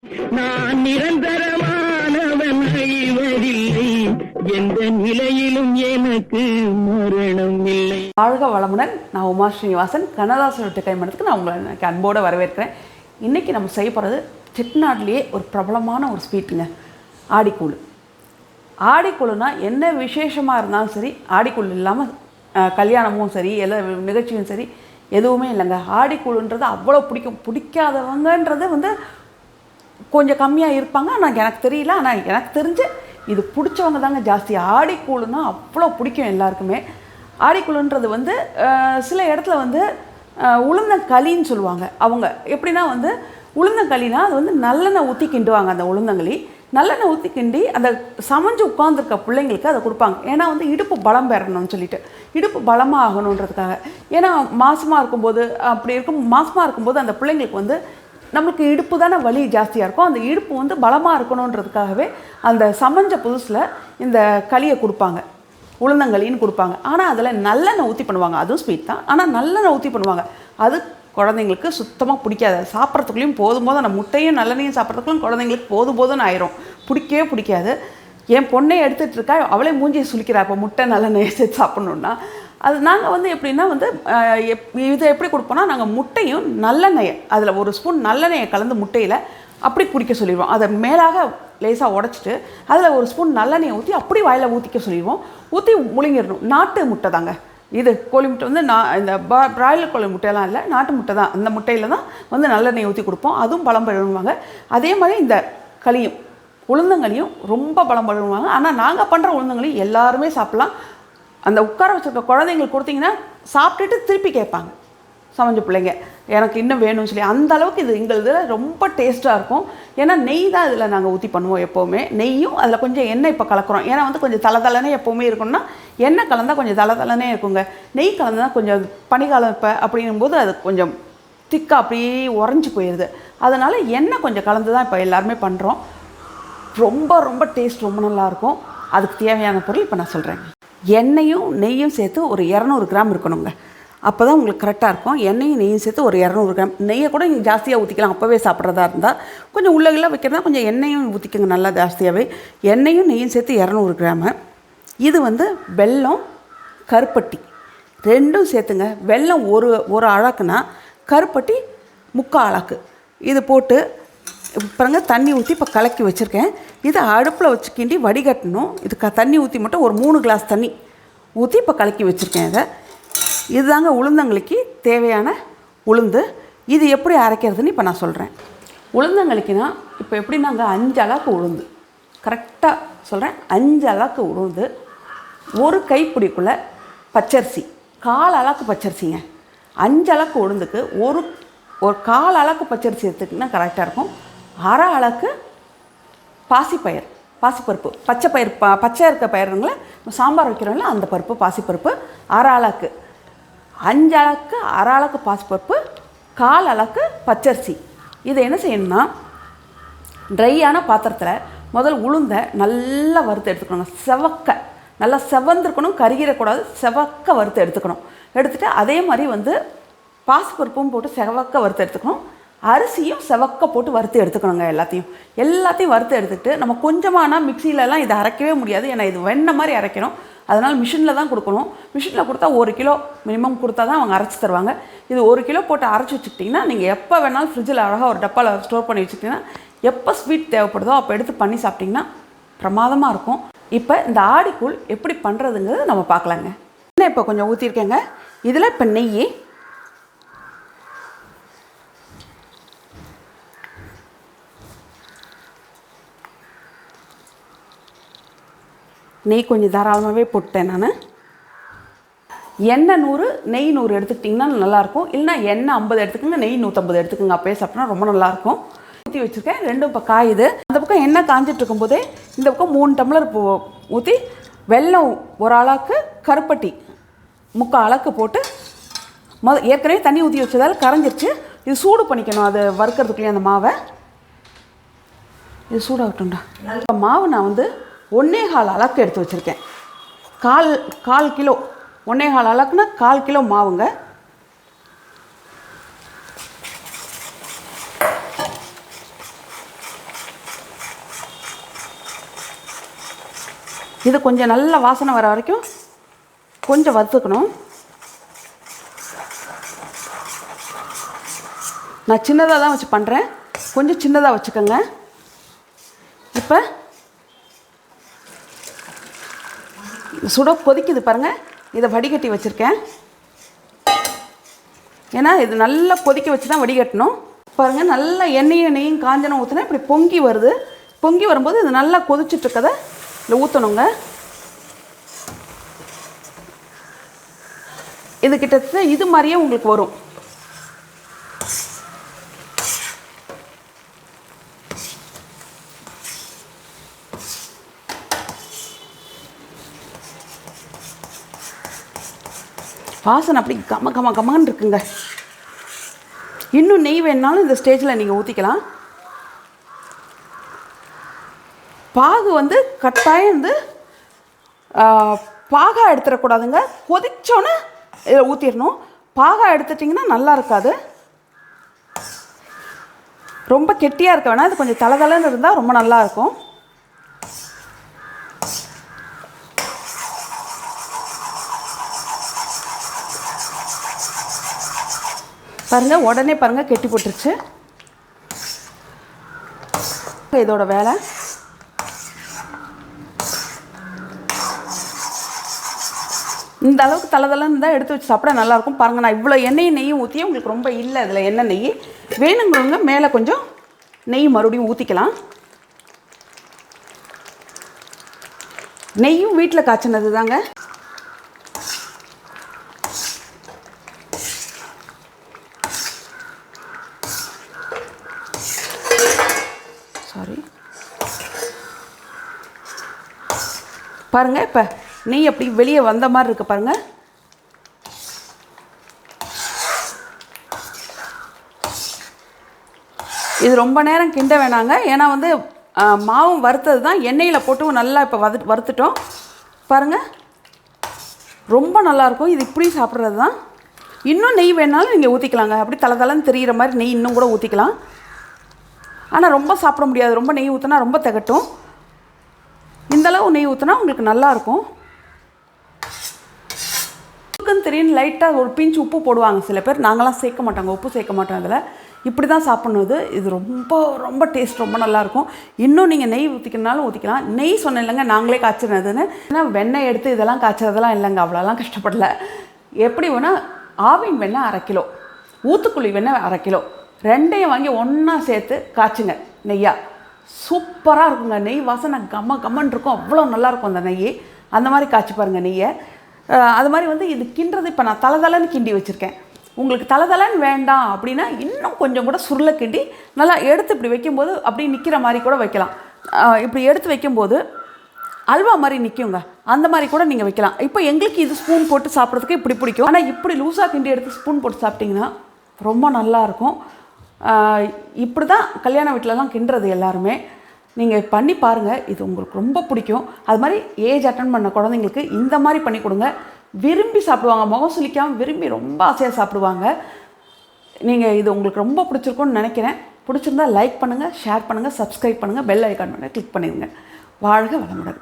நான் நிரந்தரமானவன் அழிவதில்லை, எந்த நிலையிலும் எனக்கு மரணம் இல்லை. வாழ்க வளமுடன். நான் உமா ஸ்ரீனிவாசன். கண்ணதாசன் கைமணத்துக்கு நான் உங்களை எனக்கு அன்போடு வரவேற்கிறேன். இன்றைக்கி நம்ம செய்ய போகிறது செட்டிநாட்டிலேயே ஒரு பிரபலமான ஒரு ஸ்வீட்டுங்க, ஆடிக்கூழ். ஆடிக்கூழுனா என்ன விசேஷமாக இருந்தாலும் சரி, ஆடிக்கூழ் இல்லாமல் கல்யாணமும் சரி, எல்லா நிகழ்ச்சியும் சரி, எதுவுமே இல்லைங்க. ஆடிக்கூழுன்றது அவ்வளோ பிடிக்கும். பிடிக்காதவங்கன்றது கொஞ்சம் கம்மியாக இருப்பாங்க. ஆனால் எனக்கு தெரியல. ஆனால் எனக்கு தெரிஞ்சு இது பிடிச்சவங்க தாங்க ஜாஸ்தி. ஆடிக்கூழுனா அவ்வளோ பிடிக்கும் எல்லாருக்குமே. ஆடிக்கூழுன்றது சில இடத்துல உளுந்தங்களின்னு சொல்லுவாங்க. அவங்க எப்படின்னா உளுந்தங்களினா அது நல்லெண்ணெய் ஊற்றி கிண்டுவாங்க. அந்த உளுந்தங்களி நல்லெண்ணெய் ஊற்றி கிண்டி அந்த சமைஞ்சு உட்காந்துருக்க பிள்ளைங்களுக்கு அதை கொடுப்பாங்க. ஏன்னா இடுப்பு பலம் பெறணும்னு சொல்லிட்டு, இடுப்பு பலமாக ஆகணுன்றதுக்காக. ஏன்னா மாசமாக இருக்கும்போது மாசமாக இருக்கும்போது அந்த பிள்ளைங்களுக்கு நம்மளுக்கு இடுப்பு தானே வலி ஜாஸ்தியாக இருக்கும். அந்த இடுப்பு பலமாக இருக்கணுன்றதுக்காகவே அந்த சமைஞ்ச புதுசில் இந்த களியை கொடுப்பாங்க, உளுந்தங்களின்னு கொடுப்பாங்க. ஆனால் அதில் நல்லெண்ணெய் ஊற்றி பண்ணுவாங்க. அதுவும் ஸ்வீட் தான், ஆனால் நல்லெண்ணெய் ஊற்றி பண்ணுவாங்க. அது குழந்தைங்களுக்கு சுத்தமாக பிடிக்காது. சாப்பிட்றதுக்குள்ளேயும் போதும் அந்த முட்டையும் நல்லெண்ணையும் சாப்பிட்றதுக்குள்ளும் குழந்தைங்களுக்கு போதும்னு ஆயிரும். பிடிக்கவே பிடிக்காது. என் பொண்ணே எடுத்துகிட்டு இருக்கா, அவளே மூஞ்சியை சுளிக்கிறா. இப்போ முட்டை நல்லெண்ணெயை சேர்த்து சாப்பிட்ணுன்னா அது நாங்கள் எப்படின்னா இதை எப்படி கொடுப்போம்னா, நாங்கள் முட்டையும் நல்லெண்ணெயை அதில் ஒரு ஸ்பூன் நல்லெண்ணெயை கலந்து முட்டையில் அப்படி குடிக்க சொல்லிடுவோம். அதை மேலாக லேசாக உடச்சிட்டு அதில் ஒரு ஸ்பூன் நல்லெண்ணெயை ஊற்றி அப்படி வாயில் ஊற்றிக்க சொல்லிடுவோம். ஊற்றி முழுங்கிடணும். நாட்டு முட்டை தாங்க இது. கோழி முட்டை இந்த பிராய்லர் கோழி முட்டையெல்லாம் இல்லை, நாட்டு முட்டை தான். அந்த முட்டையில் தான் நல்லெண்ணெய் ஊற்றி கொடுப்போம். அதுவும் பலம் பெறுவாங்க. அதே மாதிரி இந்த களியும் உளுந்தங்களியும் ரொம்ப பலம் பெறுவாங்க. ஆனால் நாங்கள் பண்ணுற உளுந்தங்களையும் எல்லாருமே சாப்பிட்லாம். அந்த உட்கார வச்சுருக்க குழந்தைங்களுக்கு கொடுத்தீங்கன்னா சாப்பிட்டுட்டு திருப்பி கேட்பாங்க சமைஞ்ச பிள்ளைங்க, எனக்கு இன்னும் வேணும்னு சொல்லி. அந்த அளவுக்கு இது எங்கள் இதில் ரொம்ப டேஸ்ட்டாக இருக்கும். ஏன்னா நெய் தான் இதில் நாங்கள் ஊற்றி பண்ணுவோம் எப்போவுமே. நெய்யும் அதில் கொஞ்சம் எண்ணெய் இப்போ கலக்கிறோம். ஏன்னா கொஞ்சம் தலை எப்போவுமே இருக்கணும்னா எண்ணெய் கலந்தால் கொஞ்சம் தலை இருக்குங்க. நெய் கலந்தால் கொஞ்சம் பனிக்காலம் இப்போ அப்படிங்கும்போது அது கொஞ்சம் திக்காக அப்படியே உறைஞ்சி போயிடுது. அதனால் எண்ணெய் கொஞ்சம் கலந்து தான் இப்போ எல்லாருமே பண்ணுறோம். ரொம்ப ரொம்ப டேஸ்ட் ரொம்ப நல்லாயிருக்கும். அதுக்கு தேவையான பொருள் இப்போ நான் சொல்கிறேன். எண்ணெயும் நெய்யும் சேர்த்து ஒரு 200 கிராம் இருக்கணுங்க. அப்போ தான் உங்களுக்கு கரெக்டாக இருக்கும். எண்ணெயும் நெய்யும் சேர்த்து ஒரு 200 கிராம். நெய்யை கூட நீங்கள் ஜாஸ்தியாக ஊற்றிக்கலாம். அப்போவே சாப்பிட்றதா இருந்தால் கொஞ்சம் உள்ளெல்லாம் வைக்கிறதா கொஞ்சம் எண்ணெயும் ஊற்றிக்கோங்க நல்லா ஜாஸ்தியாகவே. எண்ணெயும் நெய்யும் சேர்த்து 200 கிராமு. இது வெல்லம், கருப்பட்டி ரெண்டும் சேர்த்துங்க. வெல்லம் ஒரு அழகுனா கருப்பட்டி 3/4 அழகு. இது போட்டு பாருங்க, தண்ணி ஊற்றி இப்போ கலக்கி வச்சுருக்கேன். இதை அடுப்பில் வச்சு கிண்டி வடிகட்டணும். இது தண்ணி ஊற்றி மட்டும் ஒரு 3 கிளாஸ் தண்ணி ஊற்றி இப்போ கலக்கி வச்சுருக்கேன். இதுதாங்க உளுந்தங்களிக்கு தேவையான உளுந்து. இது எப்படி அரைக்கிறதுன்னு இப்போ நான் சொல்கிறேன். உளுந்தங்களிக்குன்னா இப்போ எப்படி நாங்கள் 5 அழகு உளுந்து, கரெக்டாக சொல்கிறேன், 5 அழகு உளுந்து, ஒரு கைப்பிடிக்குள்ளே பச்சரிசி, 1/4 அழகு பச்சரிசிங்க. 5 அழகு உளுந்துக்கு ஒரு 1/4 அழகு பச்சரிசி எடுத்துக்கிட்டிங்கன்னா கரெக்டாக இருக்கும். 1/2 அழகு பாசிப்பருப்பு, பச்சை பயிர், பச்சை இருக்க பயிருங்கள சாம்பார் வைக்கிறோம்ல அந்த பருப்பு, பாசிப்பருப்பு 1/2 அழகு. 5 அழகு 1/2 அழகு பாசிப்பருப்பு, 1/4 அழகு பச்சரிசி. இதை என்ன செய்யணும்னா, ட்ரையான பாத்திரத்தில் முதல் உளுந்தை நல்லா வறுத்து எடுத்துக்கணும். நல்லா செவந்திருக்கணும், கருகிடக்கூடாது. செவக்க வறுத்து எடுத்துக்கணும். எடுத்துகிட்டு அதே மாதிரி பாசிப்பருப்பும் போட்டு செவக்க வறுத்து எடுத்துக்கணும். அரிசியும் செவக்க போட்டு வறுத்து எடுத்துக்கணுங்க. எல்லாத்தையும் வறுத்து எடுத்துக்கிட்டு நம்ம கொஞ்சமானா மிக்சியிலலாம் இதை அரைக்கவே முடியாது. ஏன்னா இது வெண்ணெய் மாதிரி அரைக்கணும். அதனால் மிஷினில் தான் கொடுக்கணும். மிஷினில் கொடுத்தா 1 கிலோ மினிமம் கொடுத்தா தான் அவங்க அரைச்சி தருவாங்க. இது 1 கிலோ போட்டு அரைச்சி வச்சுக்கிட்டிங்கன்னா நீங்கள் எப்போ வேணாலும் ஃப்ரிட்ஜில் அழகாக ஒரு டப்பாவில் ஸ்டோர் பண்ணி வச்சுக்கிட்டிங்கன்னா எப்போ ஸ்வீட் தேவைப்படுதோ அப்போ எடுத்து பண்ணி சாப்பிட்டிங்கன்னா பிரமாதமாக இருக்கும். இப்போ இந்த ஆடிக்கூழ் எப்படி பண்ணுறதுங்கிறது நம்ம பார்க்கலாங்க. இன்னும் இப்போ கொஞ்சம் ஊற்றிருக்கேங்க. இதில் இப்போ நெய் கொஞ்சம் தாராளமாகவே போட்டேன் நான். எண்ணெய் 100 நெய் 100 எடுத்துக்கிட்டிங்கன்னா நல்லாயிருக்கும். இல்லைனா எண்ணெய் 50 எடுத்துக்கோங்க, நெய் 150 எடுத்துக்கோங்க. அப்போயே சாப்பிட்டோன்னா ரொம்ப நல்லாயிருக்கும். ஊற்றி வச்சுருக்கேன். ரெண்டும் இப்போ காயுது. அந்த பக்கம் எண்ணெய் காஞ்சிட்டு இருக்கும்போதே இந்த பக்கம் 3 டம்ளர் ஊற்றி வெல்லம் 1 அழகு, கருப்பட்டி 3/4 அழகு போட்டு ஏற்கனவே தண்ணி ஊற்றி வச்சதால் கரைஞ்சிருச்சு. இது சூடு பண்ணிக்கணும். அது வறுக்கிறதுக்குள்ளேயே அந்த மாவை இது சூடாகட்டும்டா. மாவு நான் 1/4 அழகு எடுத்து வச்சுருக்கேன். கால் கிலோ 1/4 அழகுனா 1/4 கிலோ மாவுங்க. இது கொஞ்சம் நல்ல வாசனை வர வரைக்கும் கொஞ்சம் வறுத்துக்கணும். நான் சின்னதாக தான் வச்சு பண்ணுறேன், கொஞ்சம் சின்னதாக வச்சுக்கோங்க. இப்போ சுட கொதிக்குது பாருங்கள், இதை வடிகட்டி வச்சுருக்கேன். ஏன்னா இது நல்லா கொதிக்க வச்சு தான் வடிகட்டணும். பாருங்கள், நல்லா எண்ணெயும் காஞ்சனம் ஊற்றினா இப்படி பொங்கி வருது. பொங்கி வரும்போது இது நல்லா கொதிச்சுட்ருக்கதை இதில் ஊற்றணுங்க. இது கிட்டத்தட்ட இது மாதிரியே உங்களுக்கு வரும். வாசனை அப்படி கமன்னு இருக்குங்க. இன்னும் நெய் வேணுனாலும் இந்த ஸ்டேஜில் நீங்கள் ஊற்றிக்கலாம். பாகு வந்து கட்டாயம் வந்து பாகாக எடுத்துடக்கூடாதுங்க. கொதிச்சோன்னே இதில் ஊற்றிடணும். பாகாக எடுத்துட்டிங்கன்னா நல்லா இருக்காது. ரொம்ப கெட்டியாக இருக்க வேணாம், இது கொஞ்சம் தளதளன்னு இருந்தால் ரொம்ப நல்லாயிருக்கும். பாருங்கள், உடனே பாருங்கள் கெட்டி போட்டுருச்சு. இதோட வேலை இந்த அளவுக்கு தளதளன்னு தான் எடுத்து வச்சு சாப்பிட நல்லாயிருக்கும். பாருங்கள், நான் இவ்வளோ எண்ணெயும் நெய்யும் ஊற்றியே உங்களுக்கு ரொம்ப இல்லை இதில் எண்ணெய் நெய் வேணுங்கிறவங்க மேலே கொஞ்சம் நெய் மறுபடியும் ஊற்றிக்கலாம். நெய்யும் வீட்டில் காய்ச்சினது தாங்க. சாரி, பாருங்கள், இப்போ நெய் அப்படி வெளியே வந்த மாதிரி இருக்குது பாருங்கள். இது ரொம்ப நேரம் கிண்ட வேணாங்க, ஏன்னா வந்து மாவும் வறுத்தது தான், எண்ணெயில் போட்டு நல்லா இப்போ வறுத்துட்டோம். பாருங்கள், ரொம்ப நல்லாயிருக்கும். இது இப்படி சாப்பிட்றது தான். இன்னும் நெய் வேணாலும் நீங்கள் ஊற்றிக்கலாங்க. அப்படி தளன்னு தெரிகிற மாதிரி நெய் இன்னும் கூட ஊற்றிக்கலாம். ஆனால் ரொம்ப சாப்பிட முடியாது, ரொம்ப நெய் ஊற்றினா ரொம்ப திகட்டும். இந்தளவு நெய் ஊற்றினா உங்களுக்கு நல்லாயிருக்கும். தெரியும், லைட்டாக ஒரு பிஞ்சு உப்பு போடுவாங்க சில பேர். நாங்களாம் சேர்க்க மாட்டாங்க, உப்பு சேர்க்க மாட்டோம் அதில். இப்படி தான் சாப்பிட்ணும். இது ரொம்ப ரொம்ப டேஸ்ட் ரொம்ப நல்லாயிருக்கும். இன்னும் நீங்கள் நெய் ஊற்றிக்கனாலும் ஊற்றிக்கலாம். நெய் சொன்னேன் இல்லைங்க, நாங்களே காய்ச்சினதுன்னு. ஏன்னா வெண்ணெய் எடுத்து இதெல்லாம் காய்ச்சதெல்லாம் இல்லைங்க, அவ்வளோலாம் கஷ்டப்படல. எப்படி வேணால் ஆவின் வெண்ணெய் 1/2 கிலோ, ஊத்துக்குழி வெண்ணெய் 1/2 கிலோ, ரெண்டையும் வாங்கி ஒன்றா சேர்த்து காய்ச்சுங்க நெய்யாக. சூப்பராக இருக்குங்க. நெய் வாசனை கம்மன்னு இருக்கும், அவ்வளோ நல்லாயிருக்கும் அந்த நெய். அந்த மாதிரி காய்ச்சி பாருங்கள் நெய்யை. அது மாதிரி வந்து இது கிண்டுறது இப்போ நான் தளன்னு கிண்டி வச்சுருக்கேன். உங்களுக்கு தளன்னு வேண்டாம் அப்படின்னா இன்னும் கொஞ்சம் கூட சுருளை கிண்டி நல்லா எடுத்து இப்படி வைக்கும்போது அப்படி நிற்கிற மாதிரி கூட வைக்கலாம். இப்படி எடுத்து வைக்கும்போது அல்வா மாதிரி நிற்குங்க, அந்த மாதிரி கூட நீங்கள் வைக்கலாம். இப்போ எங்களுக்கு இது ஸ்பூன் போட்டு சாப்பிட்றதுக்கு இப்படி பிடிக்கும். ஆனால் இப்படி லூஸாக கிண்டி எடுத்து ஸ்பூன் போட்டு சாப்பிட்டிங்கன்னா ரொம்ப நல்லாயிருக்கும். இப்படி தான் கல்யாண வீட்டிலலாம் கிண்டுறது எல்லாருமே. நீங்கள் பண்ணி பாருங்கள், இது உங்களுக்கு ரொம்ப பிடிக்கும். அது மாதிரி ஏஜ் அட்டன் பண்ண குழந்தைங்களுக்கு இந்த மாதிரி பண்ணி கொடுங்க, விரும்பி சாப்பிடுவாங்க. முகம் சுளிக்காமல் விரும்பி ரொம்ப ஆசையாக சாப்பிடுவாங்க. நீங்கள் இது உங்களுக்கு ரொம்ப பிடிச்சிருக்குன்னு நினைக்கிறேன். பிடிச்சிருந்தா லைக் பண்ணுங்கள், ஷேர் பண்ணுங்கள், சப்ஸ்கிரைப் பண்ணுங்கள், பெல் ஐக்கான் பண்ண கிளிக் பண்ணிடுங்க. வாழ்க வளமுடன்.